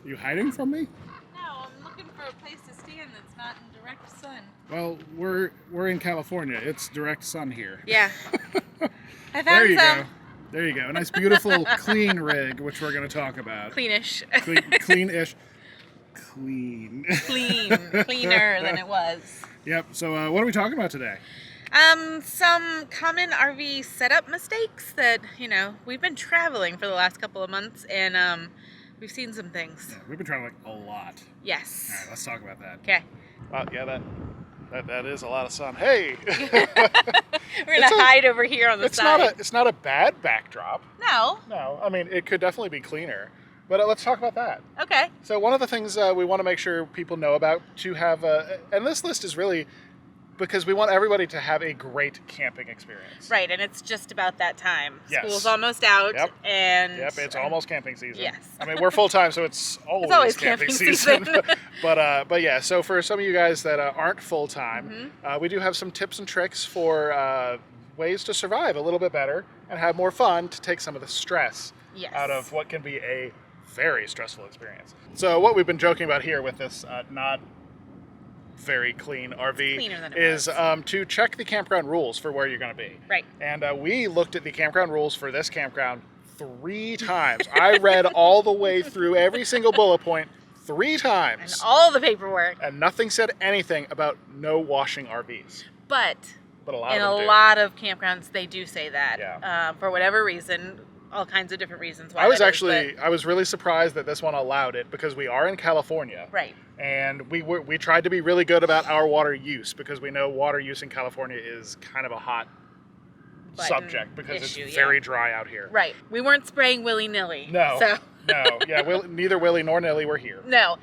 Are you hiding from me? No, I'm looking for a place to stand that's not in direct sun. Well, we're in California. It's direct sun here. Yeah. I There found you some. go. There you go. A nice, beautiful, clean rig, which we're going to talk about. Cleanish. Clean-ish. Clean. Cleaner than it was. Yep. So what are we talking about today? Some common RV setup mistakes that, we've been traveling for the last couple of months and we've seen some things. Yeah, we've been traveling a lot. Yes. All right, let's talk about that. Okay. Yeah, that is a lot of sun. Hey! We're going to hide over here on the side. It's not a bad backdrop. No. No, I mean, it could definitely be cleaner. But let's talk about that. Okay. So one of the things we want to make sure people know about to have, and this list is really because we want everybody to have a great camping experience. Right, and it's just about that time. Yes. School's almost out, and... Yep, it's almost camping season. Yes. I mean, we're full-time, so it's always camping season. But yeah, so for some of you guys that aren't full-time, we do have some tips and tricks for ways to survive a little bit better and have more fun to take some of the stress out of what can be a very stressful experience. So what we've been joking about here with this not very clean RV is to check the campground rules for where you're going to be. Right. And we looked at the campground rules for this campground 3 times. I read all the way through every single bullet point 3 times. And all the paperwork. And nothing said anything about no washing RVs. But a lot in of them do. lot of campgrounds, they do say that. Yeah. For whatever reason, all kinds of different reasons why. I was really surprised that this one allowed it because we are in California. Right. And we tried to be really good about our water use because we know water use in California is kind of a hot subject because it's very dry out here. Right. We weren't spraying willy-nilly. No. So. No. Yeah. Neither Willie nor Nilly were here. No.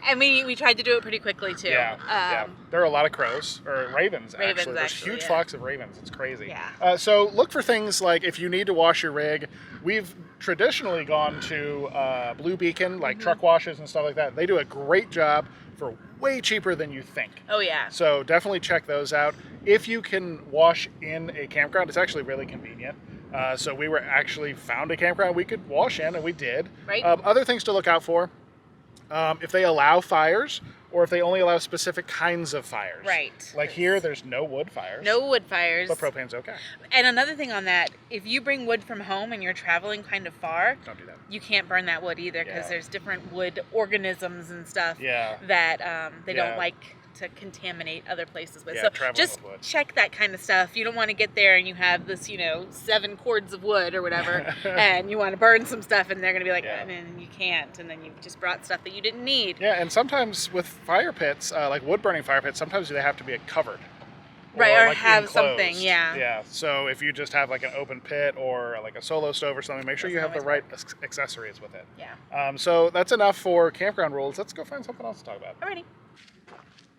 And we tried to do it pretty quickly too. Yeah. There are a lot of crows or ravens. Actually, there's huge flocks of ravens. It's crazy. Yeah. So look for things like if you need to wash your rig. We've traditionally gone to Blue Beacon, like truck washes and stuff like that. They do a great job for way cheaper than you think. Oh yeah. So definitely check those out. If you can wash in a campground, it's actually really convenient. So we found a campground we could wash in, and we did. Right. Other things to look out for, if they allow fires, or if they only allow specific kinds of fires. Right. Like here, there's no wood fires. No wood fires. But propane's okay. And another thing on that, if you bring wood from home and you're traveling kind of far, don't do that. You can't burn that wood either because there's different wood organisms and stuff that they don't like to contaminate other places with. So just check that kind of stuff. You don't want to get there and you have this, 7 cords of wood or whatever, and you want to burn some stuff and they're going to be like, and then you can't, and then you just brought stuff that you didn't need. Yeah, and sometimes with fire pits, like wood burning fire pits, sometimes they have to be covered. Right, or like have enclosed. Something, yeah. Yeah, so if you just have like an open pit or like a solo stove or something, make sure you have the right accessories with it. Yeah. So that's enough for campground rules. Let's go find something else to talk about. Alrighty.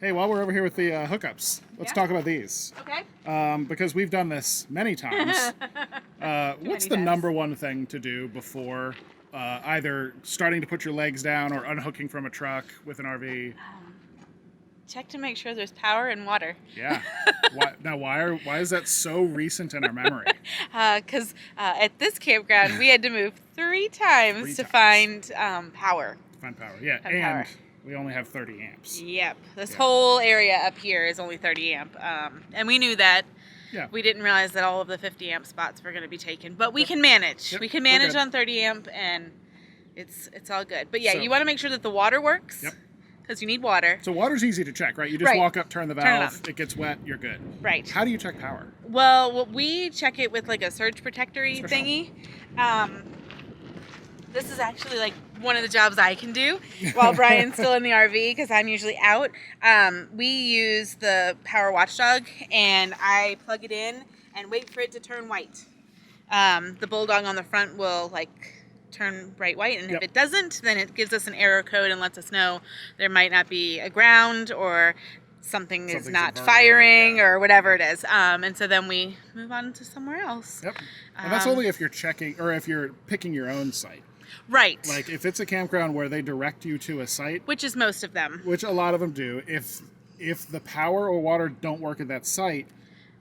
Hey, while we're over here with the hookups, let's talk about these. Okay. Because we've done this many times. What's the number one thing to do before either starting to put your legs down or unhooking from a truck with an RV? Check to make sure there's power and water. Yeah. Why is that so recent in our memory? Because at this campground, we had to move 3 times to find power. Find power, yeah. And we only have 30 amps. Yep. This whole area up here is only 30 amp. And we knew that. Yeah. We didn't realize that all of the 50 amp spots were going to be taken. But we can manage. Yep. We can manage on 30 amp and it's all good. But yeah, you want to make sure that the water works. Yep. Because you need water. So water's easy to check, right? You just walk up, turn the valve, it gets wet, you're good. Right. How do you check power? Well, we check it with like a surge protectory thingy. This is actually like one of the jobs I can do while Brian's still in the RV because I'm usually out. We use the Power Watchdog and I plug it in and wait for it to turn white. The bulldog on the front will turn bright white, and if it doesn't, then it gives us an error code and lets us know there might not be a ground or something is not firing or whatever it is. And so then we move on to somewhere else. Yep. And that's only if you're checking or if you're picking your own site. Right. Like if it's a campground where they direct you to a site, which is most of them, which a lot of them do, if the power or water don't work at that site,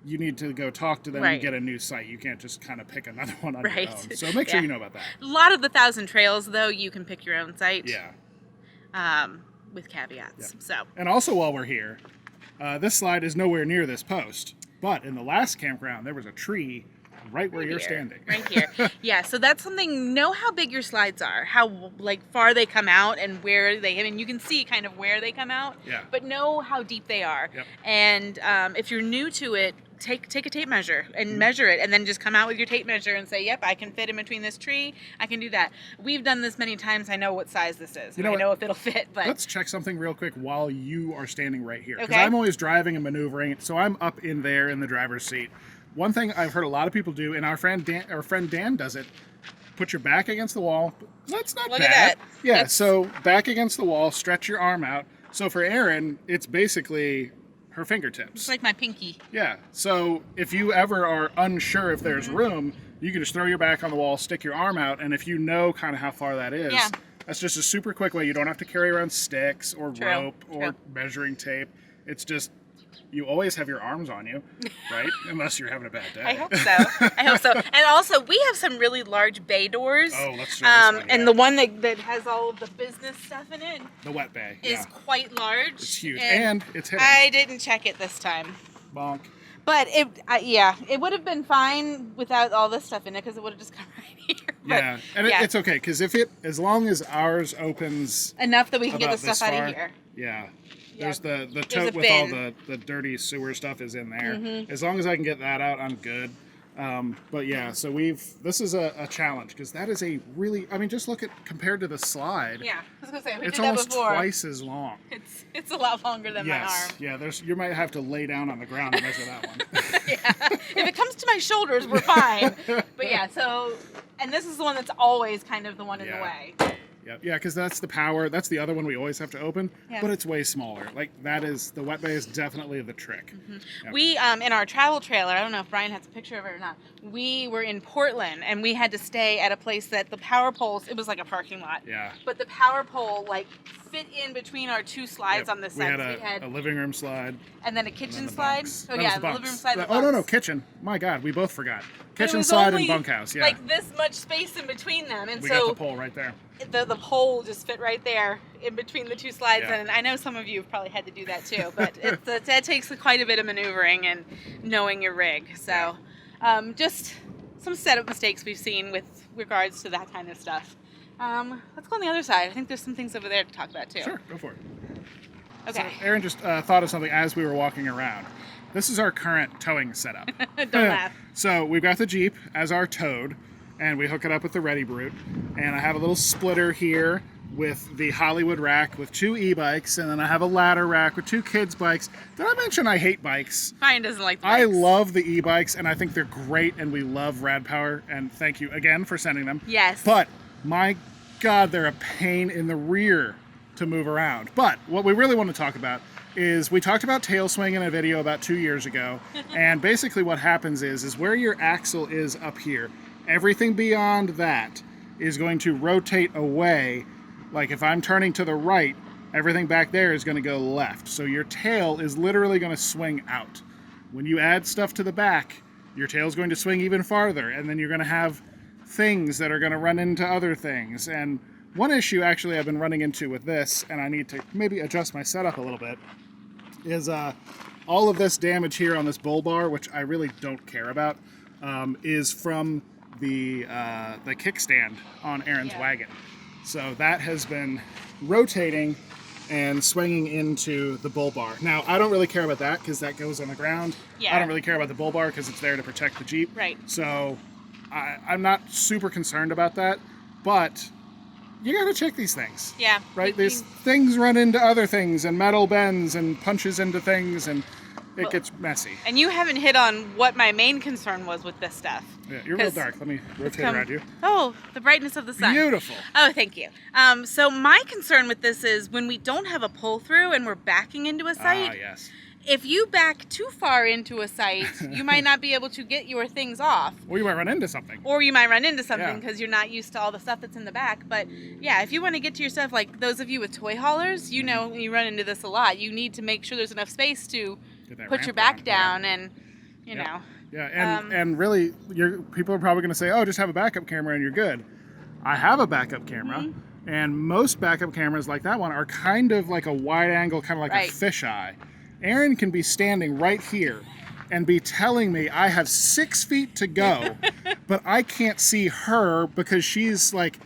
you need to go talk to them and get a new site. You can't just kind of pick another one on your own. So make sure you know about that. A lot of the 1,000 trails, though, you can pick your own site. Yeah. With caveats. Yeah. So. And also while we're here, this slide is nowhere near this post, but in the last campground, there was a tree right where you're standing. Right here. Yeah, so that's something, know how big your slides are, how far they come out and where they, I mean, you can see kind of where they come out, but know how deep they are. Yep. And if you're new to it, take a tape measure and measure it, and then just come out with your tape measure and say, yep, I can fit in between this tree, I can do that. We've done this many times, I know what size this is, and I know if it'll fit. But let's check something real quick while you are standing right here, because I'm always driving and maneuvering, so I'm up in there in the driver's seat. One thing I've heard a lot of people do, and our friend Dan does it, put your back against the wall. That's not bad. Look at that. Yeah, so back against the wall, stretch your arm out. So for Erin, it's basically her fingertips. It's like my pinky. Yeah, so if you ever are unsure if there's room, you can just throw your back on the wall, stick your arm out, and if you know kind of how far that is, that's just a super quick way. You don't have to carry around sticks or rope or measuring tape. It's just, you always have your arms on you, right? Unless you're having a bad day. I hope so. I hope so. And also, we have some really large bay doors. Oh, let's show this one. And the one that has all of the business stuff in it, the wet bay, is quite large. It's huge, and it's hidden. I didn't check it this time. Bonk. But it would have been fine without all this stuff in it, because it would have just come right here. Yeah, and it's okay, because as long as ours opens enough that we can get the stuff out of here. Yeah. There's the tote with all the dirty sewer stuff is in there. As long as I can get that out, I'm good. But yeah, so this is a challenge, because that is a really, I mean, just look at, compared to the slide. Yeah, I was gonna say, it's almost twice as long. It's a lot longer than my arm. Yeah, you might have to lay down on the ground to measure that one. Yeah, if it comes to my shoulders, we're fine. But yeah, so, and this is the one that's always kind of the one in the way. Yeah, because that's the power. That's the other one we always have to open, but it's way smaller. Like, that is, the wet bay is definitely the trick. Yep. We, in our travel trailer, I don't know if Brian has a picture of it or not, we were in Portland, and we had to stay at a place that the power poles, it was like a parking lot. Yeah. But the power pole, fit in between our two slides on this side. We had a living room slide. And then a kitchen slide. Oh, yeah, the living room slide. Oh, no, kitchen. My God, we both forgot. Kitchen slide and bunkhouse, like this much space in between them. And we got the pole right there. The pole just fit right there in between the two slides. And I know some of you have probably had to do that too, but that takes quite a bit of maneuvering and knowing your rig. So just some setup mistakes we've seen with regards to that kind of stuff. Let's go on the other side. I think there's some things over there to talk about too. Sure, go for it. Okay. So Erin just thought of something as we were walking around. This is our current towing setup. Don't laugh. So we've got the Jeep as our towed, and we hook it up with the Ready Brute. And I have a little splitter here with the Hollywood rack with 2 e-bikes, and then I have a ladder rack with 2 kids' bikes. Did I mention I hate bikes? Brian doesn't like the bikes. I love the e-bikes, and I think they're great, and we love Rad Power, and thank you again for sending them. Yes. But my God, they're a pain in the rear to move around. But what we really want to talk about is, we talked about tail swing in a video about 2 years ago, and basically what happens is where your axle is up here, everything beyond that is going to rotate away. Like, if I'm turning to the right, everything back there is going to go left. So your tail is literally going to swing out. When you add stuff to the back, your tail is going to swing even farther, and then you're going to have things that are going to run into other things. And one issue actually I've been running into with this, and I need to maybe adjust my setup a little bit, is all of this damage here on this bull bar, which I really don't care about, is from the kickstand on Erin's wagon. So that has been rotating and swinging into the bull bar. Now, I don't really care about that because that goes on the ground. I don't really care about the bull bar because it's there to protect the Jeep. Right. So I'm not super concerned about that, but you got to check these things. Yeah. Right? These things run into other things, and metal bends and punches into things, and it gets messy. And you haven't hit on what my main concern was with this stuff. Yeah, you're real dark. Let me rotate around you. Oh, the brightness of the sun. Beautiful. Oh, thank you. So my concern with this is when we don't have a pull through and we're backing into a site. Yes. If you back too far into a site, you might not be able to get your things off. Or you might run into something. Because you're not used to all the stuff that's in the back. But yeah, if you want to get to your stuff, like those of you with toy haulers, you know you run into this a lot. You need to make sure there's enough space to put your back down. And you know. Yeah, and really, people are probably going to say, oh, just have a backup camera and you're good. I have a backup camera, and most backup cameras like that one are kind of like a wide angle, kind of like a fisheye. Erin can be standing right here and be telling me I have 6 feet to go, but I can't see her because she's like,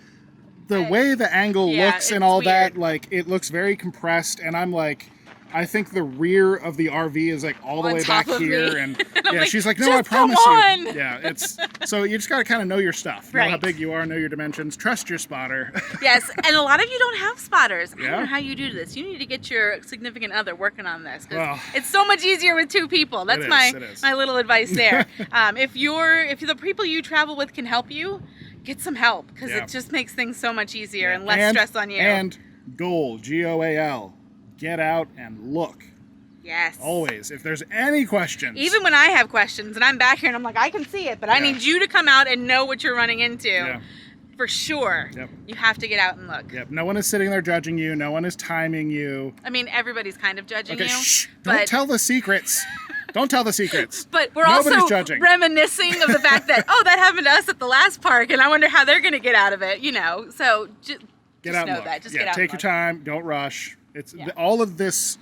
the way the angle looks and all that, like it looks very compressed, and I'm like, I think the rear of the RV is like all the way back here, and yeah, she's like, no, I promise you. Yeah, it's so you just got to kind of know your stuff, know how big you are, know your dimensions, trust your spotter. Yes, and a lot of you don't have spotters. I don't know how you do this. You need to get your significant other working on this. Well, it's so much easier with 2 people. That's my little advice there. If the people you travel with can help you, get some help, because it just makes things so much easier and less stress on you. And goal, GOAL. Get out and look. Yes. Always. If there's any questions. Even when I have questions and I'm back here and I'm like, I can see it, but I need you to come out and know what you're running into. Yeah. For sure. Yep. You have to get out and look. Yep. No one is sitting there judging you. No one is timing you. I mean, everybody's kind of judging you. Shh. Don't tell the secrets. Don't tell the secrets. But we're also reminiscing of the fact that, that happened to us at the last park, and I wonder how they're going to get out of it, So just get out know and look. that. Just get out take your time. Don't rush. It's all of this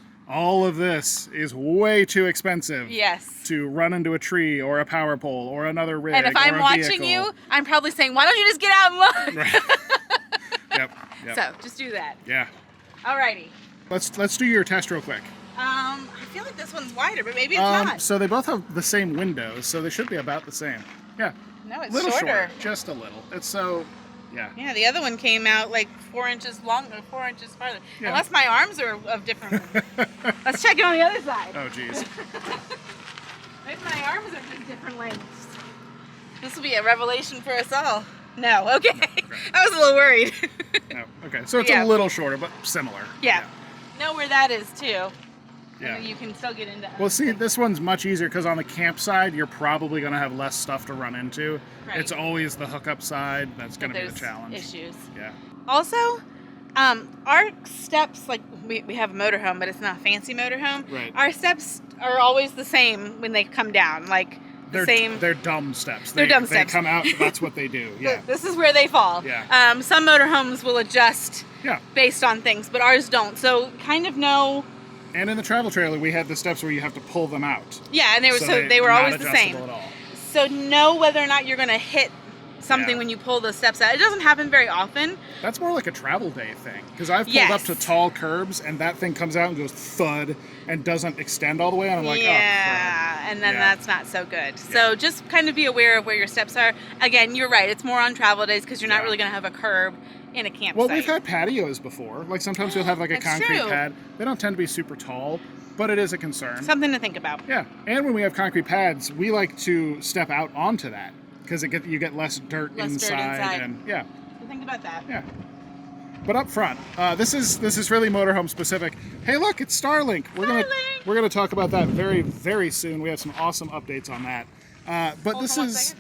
is way too expensive. Yes. To run into a tree or a power pole or another rig. And if I'm watching you, I'm probably saying, why don't you just get out and look? Right. Yep. So just do that. Yeah. Alrighty. Let's do your test real quick. I feel like this one's wider, but maybe it's not. So they both have the same windows, so they should be about the same. Yeah. No, it's little shorter. Just a little. It's so. Yeah. Yeah, the other one came out like 4 inches longer, 4 inches farther. Yeah. Unless my arms are of different. Let's check it on the other side. Oh, geez. Maybe my arms are just different lengths. This will be a revelation for us all. No, okay. No, right. I was a little worried. No, okay. So it's a little shorter, but similar. Yeah. Know where that is too. Yeah. You can still get into. Well, see, this one's much easier because on the camp side, you're probably going to have less stuff to run into. Right. It's always the hookup side that's going to be the challenge. Issues. Yeah. Also, our steps, like we have a motorhome, but it's not a fancy motorhome. Right. Our steps are always the same when they come down, like the same. They're dumb steps. They're dumb steps. They come out. That's what they do. Yeah. This is where they fall. Yeah. Some motorhomes will adjust. Based on things, but ours don't. So kind of know. And in the travel trailer, we had the steps where you have to pull them out. Yeah, and they were always the same. At all. So know whether or not you're going to hit something when you pull those steps out. It doesn't happen very often. That's more like a travel day thing. Because I've pulled up to tall curbs, and that thing comes out and goes thud and doesn't extend all the way. And I'm like, oh, crap. And then that's not so good. So just kind of be aware of where your steps are. Again, you're right. It's more on travel days because you're not really going to have a curb in a campsite. Well, we've had patios before. Like sometimes you'll have like a concrete pad. They don't tend to be super tall, but it is a concern. Something to think about. Yeah, and when we have concrete pads, we like to step out onto that because you get less dirt inside. And So think about that. Yeah. But up front, this is really motorhome specific. Hey, look, it's Starlink. We're gonna talk about that very, very soon. We have some awesome updates on that. But this is.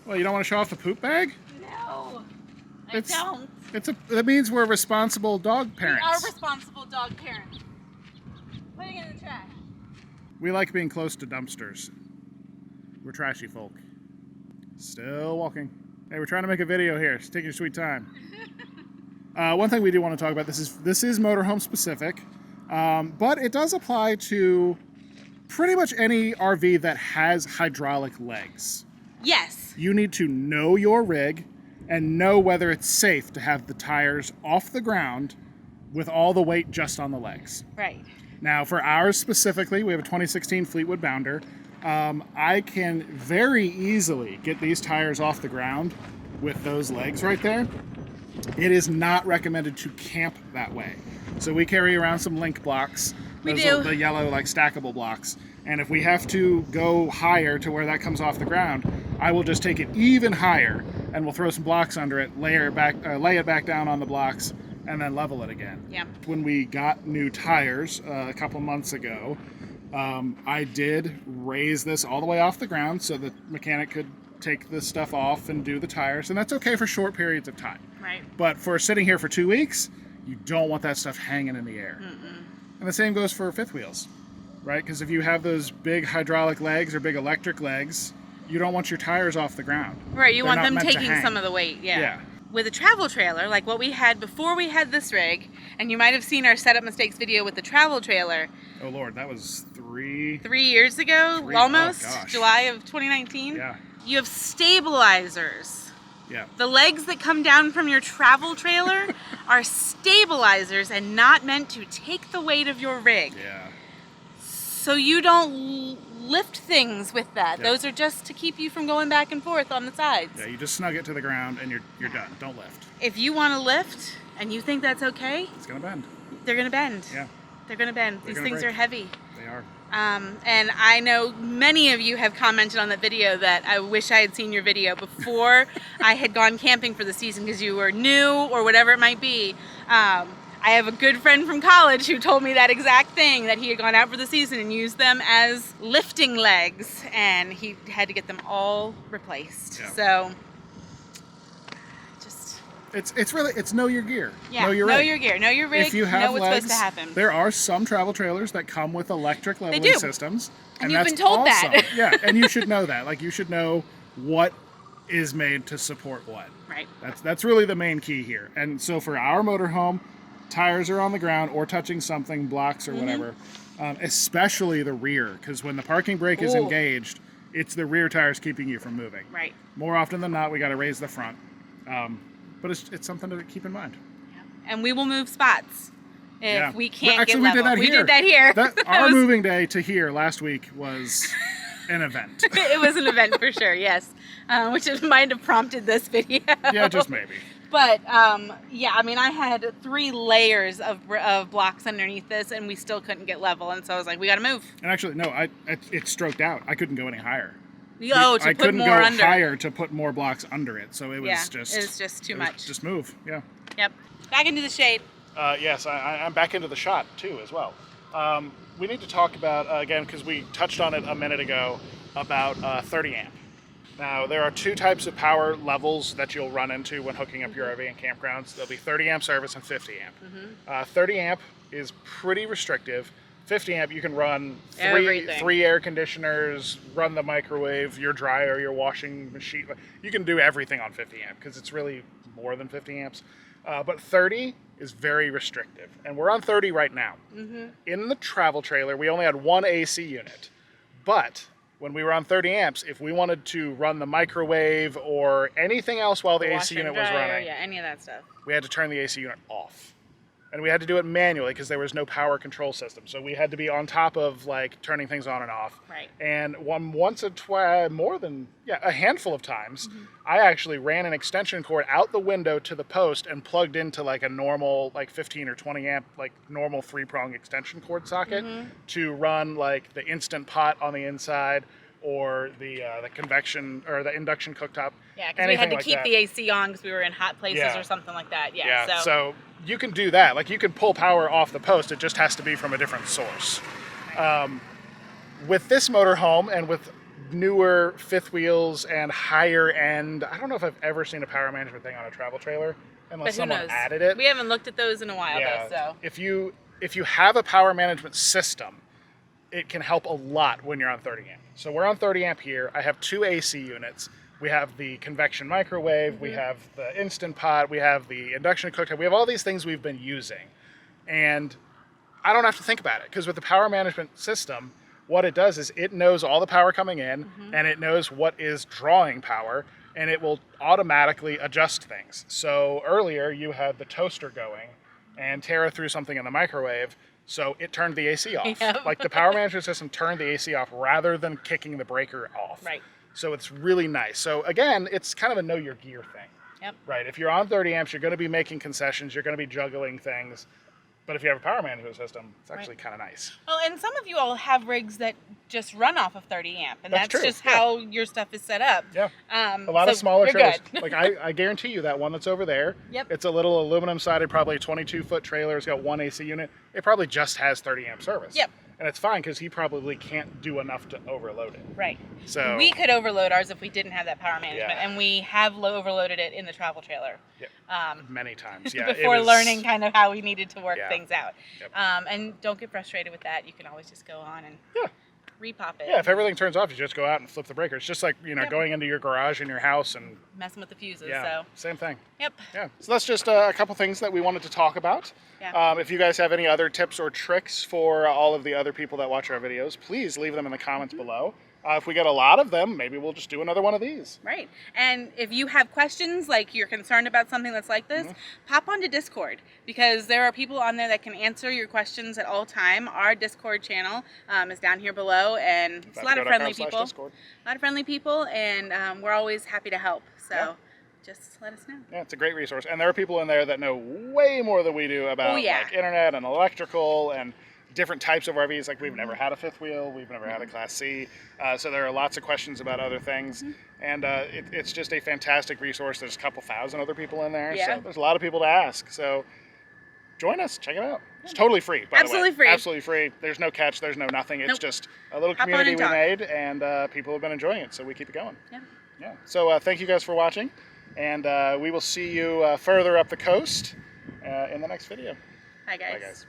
Well, you don't want to show off the poop bag? No. I don't. That means we're responsible dog parents. We are responsible dog parents. Putting it in the trash. We like being close to dumpsters. We're trashy folk. Still walking. Hey, we're trying to make a video here. So take your sweet time. One thing we do want to talk about, this is motorhome specific, but it does apply to pretty much any RV that has hydraulic legs. Yes. You need to know your rig and know whether it's safe to have the tires off the ground with all the weight just on the legs. Right. Now, for ours specifically, we have a 2016 Fleetwood Bounder. I can very easily get these tires off the ground with those legs right there. It is not recommended to camp that way. So we carry around some link blocks. Those are the yellow, like, stackable blocks. And if we have to go higher to where that comes off the ground, I will just take it even higher and we'll throw some blocks under it, lay it back down on the blocks, and then level it again. Yeah. When we got new tires a couple months ago, I did raise this all the way off the ground so the mechanic could take this stuff off and do the tires, and that's okay for short periods of time. Right. But for sitting here for 2 weeks, you don't want that stuff hanging in the air. Mm-mm. And the same goes for fifth wheels. right? Because if you have those big hydraulic legs or big electric legs, you don't want your tires off the ground. Right, you They're want not them meant to taking hang. some of the weight, Yeah. With a travel trailer, like what we had before we had this rig, and you might have seen our setup mistakes video with the travel trailer. Oh Lord, that was 3 years ago, oh, almost, gosh. July of 2019. Yeah. You have stabilizers. Yeah. The legs that come down from your travel trailer are stabilizers and not meant to take the weight of your rig. Yeah. So you don't lift things with that. Yeah. Those are just to keep you from going back and forth on the sides. Yeah, you just snug it to the ground and you're done. Don't lift. If you want to lift and you think that's okay, It's gonna bend. they're going to bend. Yeah. They're going to bend. These things are heavy. They are. And I know many of you have commented on that video that I wish I had seen your video before I had gone camping for the season because you were new or whatever it might be. I have a good friend from college who told me that exact thing, that he had gone out for the season and used them as lifting legs, and he had to get them all replaced. Yeah. So, just... It's really know your gear. Yeah, know your gear, know your rig, if you have know what's legs, supposed to happen. There are some travel trailers that come with electric leveling do. systems. And and you've that's been told awesome. that. Yeah, and you should know that. Like, you should know what is made to support what. Right. That's really the main key here. And so for our motorhome, tires are on the ground or touching something, blocks or whatever, especially the rear, because when the parking brake is engaged, it's the rear tires keeping you from moving. Right. More often than not, we got to raise the front. But it's something to keep in mind. And we will move spots if we can't Actually, get level. We did that here. Our moving day to here last week was an event. It was an event for sure, yes. Which might have prompted this video. Yeah, just maybe. But, yeah, I mean, I had 3 layers of blocks underneath this, and we still couldn't get level. And so I was like, we got to move. And actually, no, it stroked out. I couldn't go any higher. I couldn't more go under. higher to put more blocks under it. So it was it was just too much. Just move, yeah. Yep. Back into the shade. Yes, I'm back into the shot, too, as well. We need to talk about, again, because we touched on it a minute ago, about 30 amp. Now, there are 2 types of power levels that you'll run into when hooking up your RV and campgrounds. There'll be 30 amp service and 50 amp. 30 amp is pretty restrictive. 50 amp, you can run 3 air conditioners, run the microwave, your dryer, your washing machine. You can do everything on 50 amp because it's really more than 50 amps. But 30 is very restrictive. And we're on 30 right now. In the travel trailer, we only had 1 AC unit. But when we were on 30 amps, if we wanted to run the microwave or anything else while the AC unit was running, any of that stuff, we had to turn the AC unit off. And we had to do it manually because there was no power control system. So we had to be on top of like turning things on and off. Right. And a handful of times, I actually ran an extension cord out the window to the post and plugged into like a normal like 15 or 20 amp like normal 3-prong extension cord socket to run like the Instant Pot on the inside or the convection or the induction cooktop. Yeah, because we had to keep the AC on because we were in hot places or something like that. Yeah. So you can do that. Like, you can pull power off the post. It just has to be from a different source. With this motorhome and with newer fifth wheels and higher end, I don't know if I've ever seen a power management thing on a travel trailer unless someone added it. We haven't looked at those in a while though. So if you have a power management system, it can help a lot when you're on 30 amp. So we're on 30 amp here. I have 2 AC units. We have the convection microwave, we have the Instant Pot, we have the induction cooktop, we have all these things we've been using. And I don't have to think about it, because with the power management system, what it does is it knows all the power coming in, and it knows what is drawing power, and it will automatically adjust things. So earlier you had the toaster going, and Tara threw something in the microwave, so it turned the AC off. Yep. Like, the power management system turned the AC off rather than kicking the breaker off. Right. So it's really nice. So again, it's kind of a know your gear thing. Yep. Right. If you're on 30 amps, you're going to be making concessions. You're going to be juggling things. But if you have a power management system, it's actually kind of nice. Well, and some of you all have rigs that just run off of 30 amp, and that's true. just how your stuff is set up. Yeah. A lot of smaller you're trailers. good. Like, I guarantee you that one that's over there. Yep. It's a little aluminum sided, probably 22-foot trailer. It's got 1 AC unit. It probably just has 30 amp service. Yep. and it's fine because he probably can't do enough to overload it. Right. So we could overload ours if we didn't have that power management, Yeah. and we have overloaded it in the travel trailer. Many times, yeah. Before learning kind of how we needed to work Yeah. things out. Yep. And don't get frustrated with that. You can always just go on and repop it. Yeah, if everything turns off, you just go out and flip the breaker. It's just like, Yep. going into your garage in your house and messing with the fuses. yeah, So same thing. Yep. Yeah, so that's just a couple things that we wanted to talk about. Yeah. If you guys have any other tips or tricks for all of the other people that watch our videos, please leave them in the comments below. If we get a lot of them, maybe we'll just do another one of these. Right. And if you have questions, like you're concerned about something that's like this, pop onto Discord, because there are people on there that can answer your questions at all time. Our Discord channel is down here below, and it's a lot of friendly people. A lot of friendly people, and we're always happy to help. So just let us know. Yeah, it's a great resource. And there are people in there that know way more than we do about like internet and electrical and different types of RVs. Like we've never had a fifth wheel, we've never had a Class C, so there are lots of questions about other things, and it's just a fantastic resource. There's a couple thousand other people in there, so there's a lot of people to ask. So join us, check it out. It's totally free, by the way. Absolutely free. Absolutely free. There's no catch, there's no nothing. It's just a little community we made, and people have been enjoying it, so we keep it going. Yeah. So thank you guys for watching, and we will see you further up the coast in the next video. Bye, guys. Bye, guys.